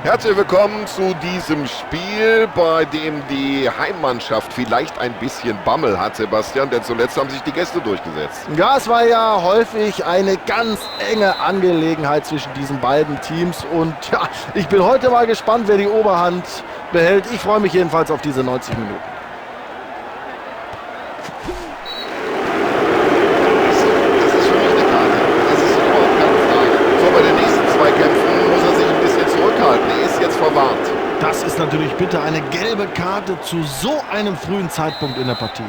Herzlich willkommen zu diesem Spiel, bei dem die Heimmannschaft vielleicht ein bisschen Bammel hat, Sebastian, denn zuletzt haben sich die Gäste durchgesetzt. Ja, es war ja häufig eine ganz enge Angelegenheit zwischen diesen beiden Teams und ja, ich bin heute mal gespannt, wer die Oberhand behält. Ich freue mich jedenfalls auf diese 90 Minuten. Das ist für mich eine Karte. Das ist überhaupt keine Frage. So, bei den nächsten zwei Kämpfen muss er sich ein bisschen zurückhalten. Er ist jetzt verwarnt. Das ist natürlich bitte eine gelbe Karte zu so einem frühen Zeitpunkt in der Partie.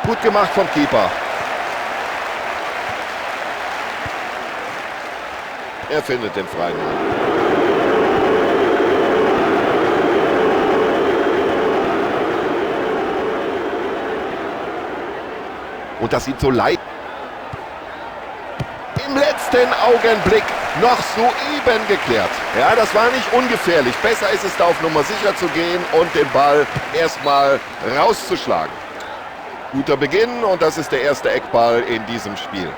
Gut gemacht vom Keeper. Er findet den freien Mann. Und das sieht so leid. Im letzten Augenblick noch soeben geklärt. Ja, das war nicht ungefährlich. Besser ist es da auf Nummer sicher zu gehen und den Ball erstmal rauszuschlagen. Guter Beginn und das ist der erste Eckball in diesem Spiel.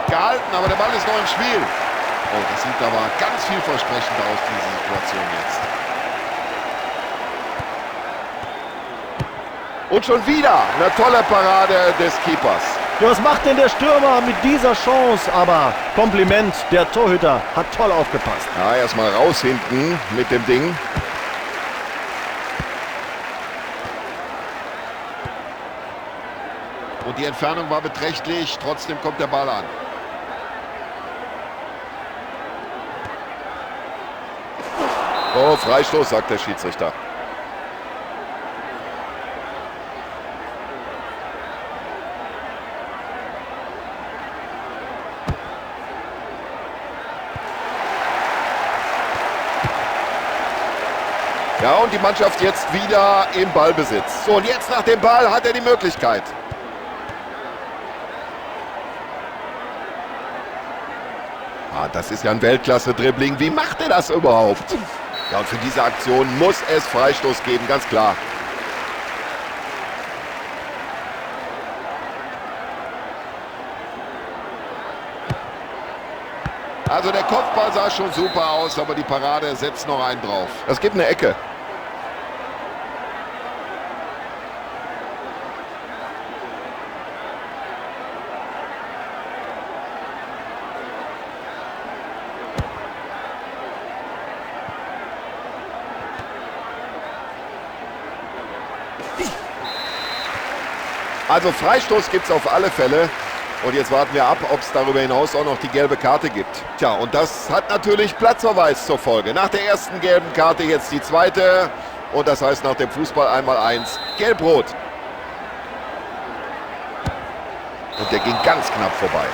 Gehalten, aber der Ball ist noch im Spiel. Oh, das sieht aber ganz vielversprechend aus, diese Situation jetzt. Und schon wieder eine tolle Parade des Keepers. Ja, was macht denn der Stürmer mit dieser Chance? Aber Kompliment, der Torhüter hat toll aufgepasst. Ja, erstmal raus hinten mit dem Ding. Und die Entfernung war beträchtlich, trotzdem kommt der Ball an. Oh, Freistoß, sagt der Schiedsrichter. Ja, und die Mannschaft jetzt wieder im Ballbesitz. So, und jetzt nach dem Ball hat er die Möglichkeit. Ah, das ist ja ein Weltklasse-Dribbling. Wie macht er das überhaupt? Ja, und für diese Aktion muss es Freistoß geben, ganz klar. Also der Kopfball sah schon super aus, aber die Parade setzt noch einen drauf. Es gibt eine Ecke. Also Freistoß gibt es auf alle Fälle. Und jetzt warten wir ab, ob es darüber hinaus auch noch die gelbe Karte gibt. Tja, und das hat natürlich Platzverweis zur Folge. Nach der ersten gelben Karte jetzt die zweite. Und das heißt nach dem Fußball 1:1 Gelb-Rot. Und der ging ganz knapp vorbei.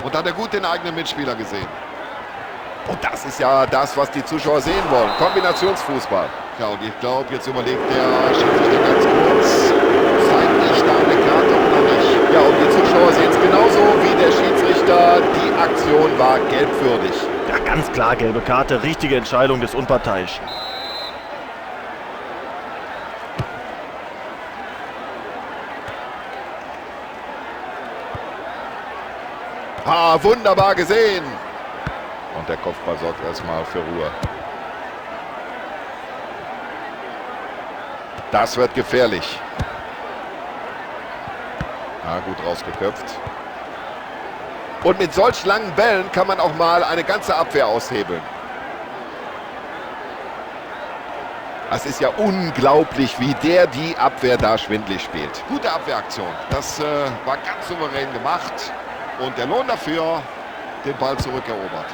Und hat er gut den eigenen Mitspieler gesehen. Und das ist ja das, was die Zuschauer sehen wollen. Kombinationsfußball. Ja, und ich glaube, jetzt überlegt der Schiedsrichter ganz kurz, zeigt ich da eine Karte oder nicht? Ja, und die Zuschauer sehen es genauso wie der Schiedsrichter. Die Aktion war gelbwürdig. Ja, ganz klar gelbe Karte, richtige Entscheidung des Unparteiischen. Ah, wunderbar gesehen. Und der Kopfball sorgt erstmal für Ruhe. Das wird gefährlich. Ja, gut rausgeköpft. Und mit solch langen Bällen kann man auch mal eine ganze Abwehr aushebeln. Es ist ja unglaublich, wie der die Abwehr da schwindlig spielt. Gute Abwehraktion. Das war ganz souverän gemacht. Und der Lohn dafür, den Ball zurückerobert.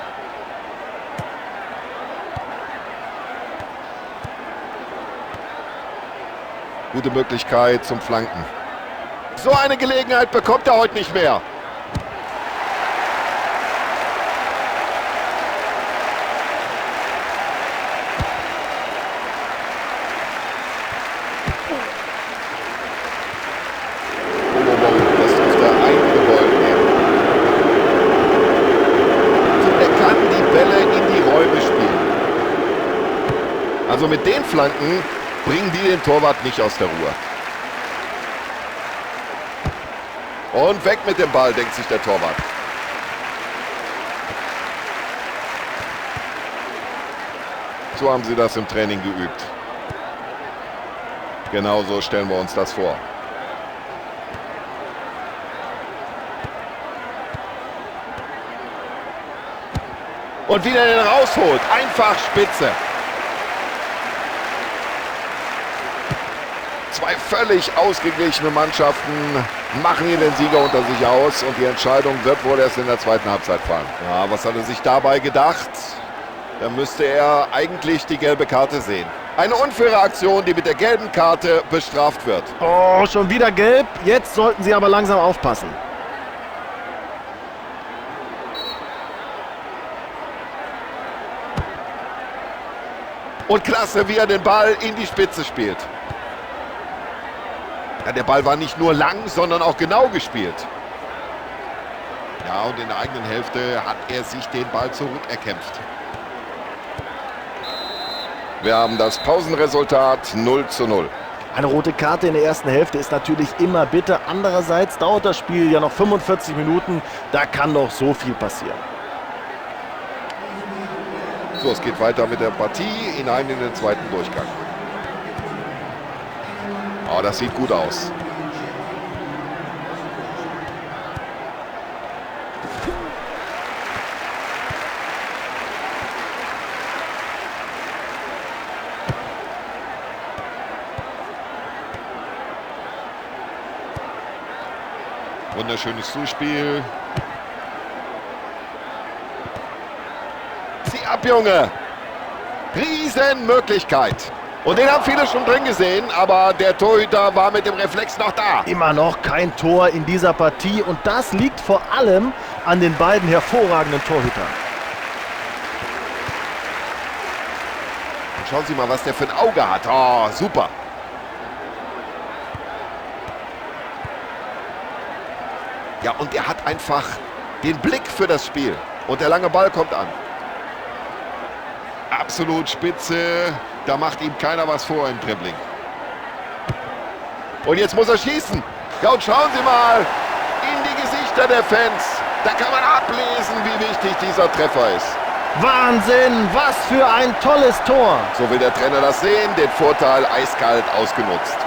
Gute Möglichkeit zum Flanken. So eine Gelegenheit bekommt er heute nicht mehr. Das dürfte einige Bälle geben. Er kann die Bälle in die Räume spielen. Also mit den Flanken bringen die den Torwart nicht aus der Ruhe. Und weg mit dem Ball, denkt sich der Torwart. So haben sie das im Training geübt. Genauso stellen wir uns das vor. Und wieder den rausholt. Einfach spitze. Zwei völlig ausgeglichene Mannschaften machen hier den Sieger unter sich aus und die Entscheidung wird wohl erst in der zweiten Halbzeit fallen. Ja, was hat er sich dabei gedacht? Da müsste er eigentlich die gelbe Karte sehen. Eine unfaire Aktion, die mit der gelben Karte bestraft wird. Oh, schon wieder gelb. Jetzt sollten sie aber langsam aufpassen. Und klasse, wie er den Ball in die Spitze spielt. Ja, der Ball war nicht nur lang, sondern auch genau gespielt. Ja, und in der eigenen Hälfte hat er sich den Ball zurückerkämpft. Wir haben das Pausenresultat 0:0. Eine rote Karte in der ersten Hälfte ist natürlich immer bitter. Andererseits dauert das Spiel ja noch 45 Minuten. Da kann noch so viel passieren. So, es geht weiter mit der Partie hinein in den zweiten Durchgang. Oh, das sieht gut aus. Wunderschönes Zuspiel. Zieh ab, Junge! Riesenmöglichkeit. Und den haben viele schon drin gesehen, aber der Torhüter war mit dem Reflex noch da. Immer noch kein Tor in dieser Partie und das liegt vor allem an den beiden hervorragenden Torhütern. Und schauen Sie mal, was der für ein Auge hat. Oh, super. Ja, und er hat einfach den Blick für das Spiel. Und der lange Ball kommt an. Absolut spitze. Da macht ihm keiner was vor im Dribbling. Und jetzt muss er schießen. Ja, und schauen Sie mal in die Gesichter der Fans. Da kann man ablesen, wie wichtig dieser Treffer ist. Wahnsinn, was für ein tolles Tor. So will der Trainer das sehen, den Vorteil eiskalt ausgenutzt.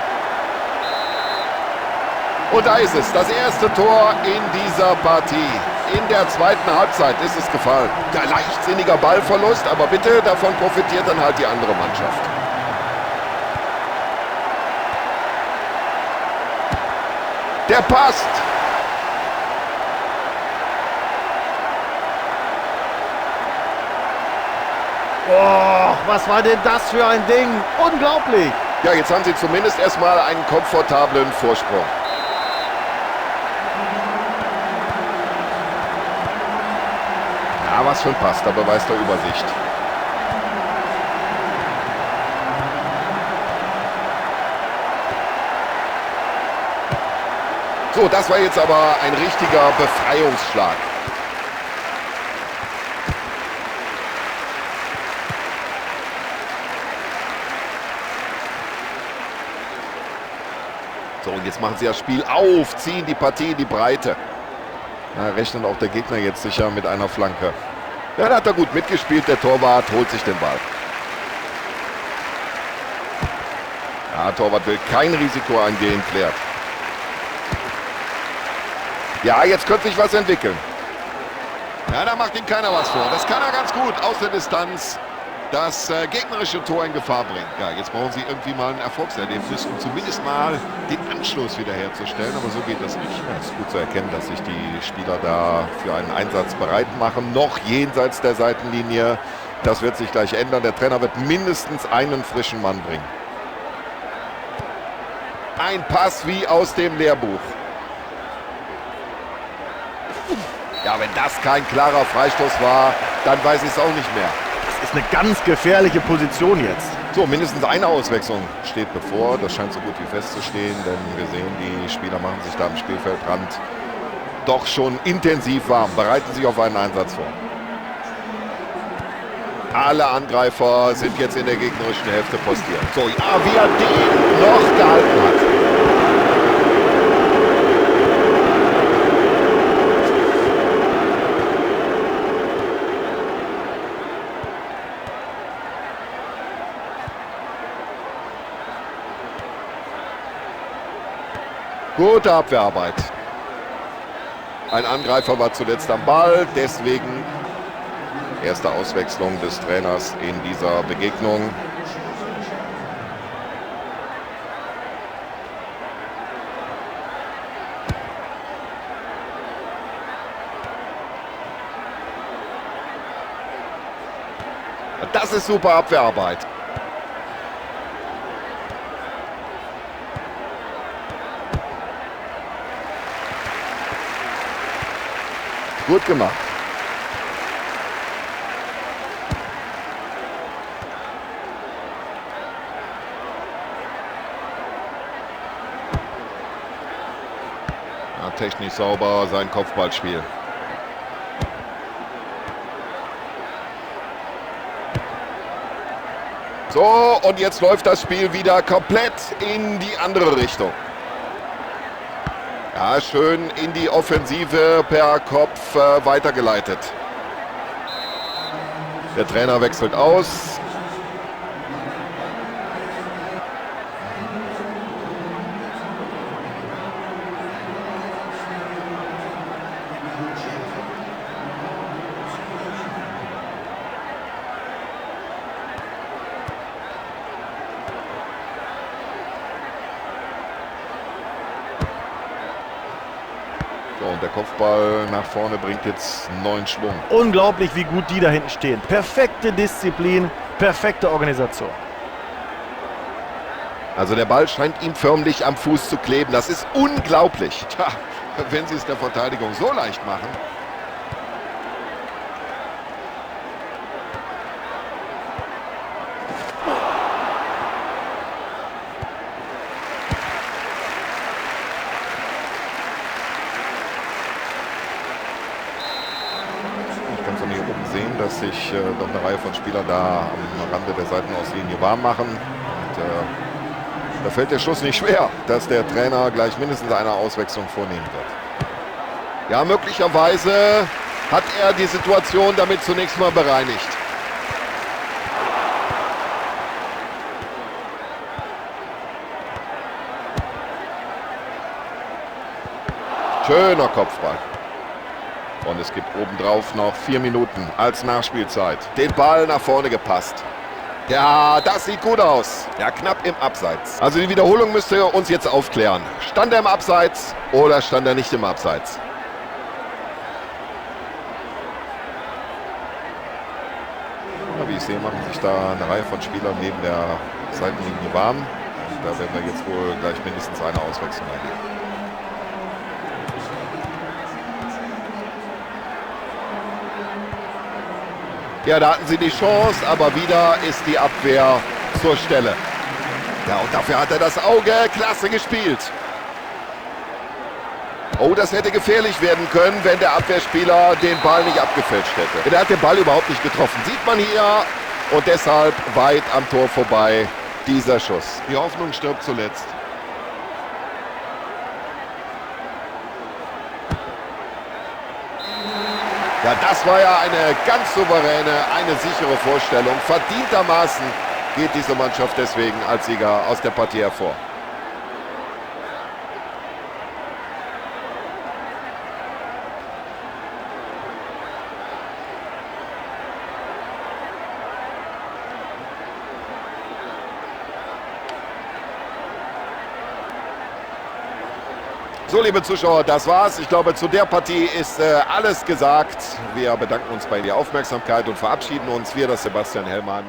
Und da ist es, das erste Tor in dieser Partie. In der zweiten Halbzeit ist es gefallen. Der leichtsinniger Ballverlust, aber bitte, davon profitiert dann halt die andere Mannschaft. Der passt. Oh, was war denn das für ein Ding? Unglaublich. Ja, jetzt haben sie zumindest erstmal einen komfortablen Vorsprung. Ja, was für ein Pass, da beweist er Übersicht. So, das war jetzt aber ein richtiger Befreiungsschlag. So, und jetzt machen sie das Spiel auf, ziehen die Partie in die Breite. Da rechnet auch der Gegner jetzt sicher mit einer Flanke. Ja, da hat er gut mitgespielt, der Torwart holt sich den Ball. Ja, Torwart will kein Risiko eingehen, klärt. Ja, jetzt könnte sich was entwickeln. Ja, da macht ihm keiner was vor. Das kann er ganz gut aus der Distanz das gegnerische Tor in Gefahr bringen. Ja, jetzt brauchen sie irgendwie mal ein Erfolgserlebnis, um zumindest mal den Anschluss wiederherzustellen. Aber so geht das nicht. Ja, es ist gut zu erkennen, dass sich die Spieler da für einen Einsatz bereit machen. Noch jenseits der Seitenlinie. Das wird sich gleich ändern. Der Trainer wird mindestens einen frischen Mann bringen. Ein Pass wie aus dem Lehrbuch. Ja, wenn das kein klarer Freistoß war, dann weiß ich es auch nicht mehr. Das ist eine ganz gefährliche Position jetzt. So, mindestens eine Auswechslung steht bevor. Das scheint so gut wie festzustehen, denn wir sehen, die Spieler machen sich da am Spielfeldrand doch schon intensiv warm, bereiten sich auf einen Einsatz vor. Alle Angreifer sind jetzt in der gegnerischen Hälfte postiert. So, ja, wie er den noch gehalten hat. Gute Abwehrarbeit. Ein Angreifer war zuletzt am Ball, deswegen erste Auswechslung des Trainers in dieser Begegnung. Das ist super Abwehrarbeit. Gut gemacht. Ja, technisch sauber sein Kopfballspiel. So, und jetzt läuft das Spiel wieder komplett in die andere Richtung. Ja, schön in die Offensive per Kopf weitergeleitet. Der Trainer wechselt aus. Und der Kopfball nach vorne bringt jetzt neuen Schwung. Unglaublich, wie gut die da hinten stehen. Perfekte Disziplin, perfekte Organisation. Also der Ball scheint ihm förmlich am Fuß zu kleben. Das ist unglaublich. Tja, wenn sie es der Verteidigung so leicht machen. Dass sich noch eine Reihe von Spielern da am Rande der Seitenauslinie warm machen. Und, da fällt der Schuss nicht schwer, dass der Trainer gleich mindestens eine Auswechslung vornehmen wird. Ja, möglicherweise hat er die Situation damit zunächst mal bereinigt. Schöner Kopfball. Und es gibt obendrauf noch 4 Minuten als Nachspielzeit. Den Ball nach vorne gepasst. Ja, das sieht gut aus. Ja, knapp im Abseits. Also die Wiederholung müsste uns jetzt aufklären. Stand er im Abseits oder stand er nicht im Abseits? Ja, wie ich sehe, machen sich da eine Reihe von Spielern neben der Seitenlinie warm. Und da werden wir jetzt wohl gleich mindestens eine Auswechslung erleben. Ja, da hatten sie die Chance, aber wieder ist die Abwehr zur Stelle. Ja, und dafür hat er das Auge. Klasse gespielt. Oh, das hätte gefährlich werden können, wenn der Abwehrspieler den Ball nicht abgefälscht hätte. Der hat den Ball überhaupt nicht getroffen. Sieht man hier. Und deshalb weit am Tor vorbei dieser Schuss. Die Hoffnung stirbt zuletzt. Ja, das war ja eine ganz souveräne, eine sichere Vorstellung. Verdientermaßen geht diese Mannschaft deswegen als Sieger aus der Partie hervor. So, liebe Zuschauer, das war's. Ich glaube, zu der Partie ist alles gesagt. Wir bedanken uns bei der Aufmerksamkeit und verabschieden uns. Wir, das Sebastian Hellmann.